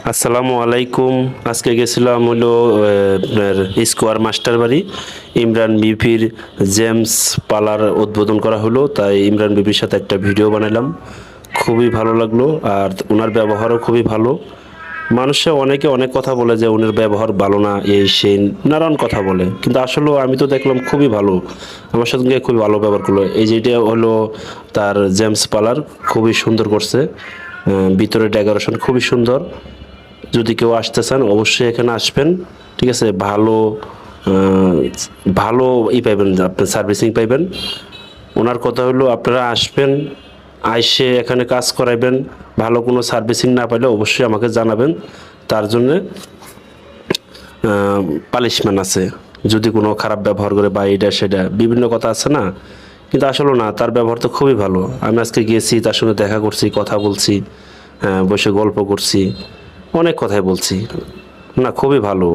আসসালামু আলাইকুম। আজকে গেছিলাম হলো আপনার স্কোয়ার মাস্টার বাড়ি। ইমরান বিপির জেমস পালার উদ্বোধন করা হলো, তাই ইমরান বিপির সাথে একটা ভিডিও বানালাম। খুবই ভালো লাগলো, আর ওনার ব্যবহারও খুবই ভালো। মানুষে অনেকে অনেক কথা বলে যে ওনার ব্যবহার ভালো না, এই সেই নানান কথা বলে, কিন্তু আসলে আমি তো দেখলাম খুবই ভালো। আমার সঙ্গে খুবই ভালো ব্যবহার করলো। এই যেটা হলো তার জেমস পালার, খুবই সুন্দর করছে। ভিতরে ডেকোরেশন খুবই সুন্দর। যদি কেউ আসতে চান অবশ্যই এখানে আসবেন। ঠিক আছে, ভালো ভালো পাইবেন, আপনি সার্ভিসিং পাইবেন। ওনার কথা হলো আপনারা আসবেন, আইসে এখানে কাজ করাইবেন। ভালো কোনো সার্ভিসিং না পাইলে অবশ্যই আমাকে জানাবেন। তার জন্যে পানিশমেন্ট আছে, যদি কোনো খারাপ ব্যবহার করে বা এটা সেটা বিভিন্ন কথা আছে না, কিন্তু আসলে না, তার ব্যবহার তো খুবই ভালো। আমি আজকে গিয়েছি, তার সঙ্গে দেখা করছি, কথা বলছি, বসে গল্প করছি, অনেক কথাই বলছি। না, খুবই ভালো।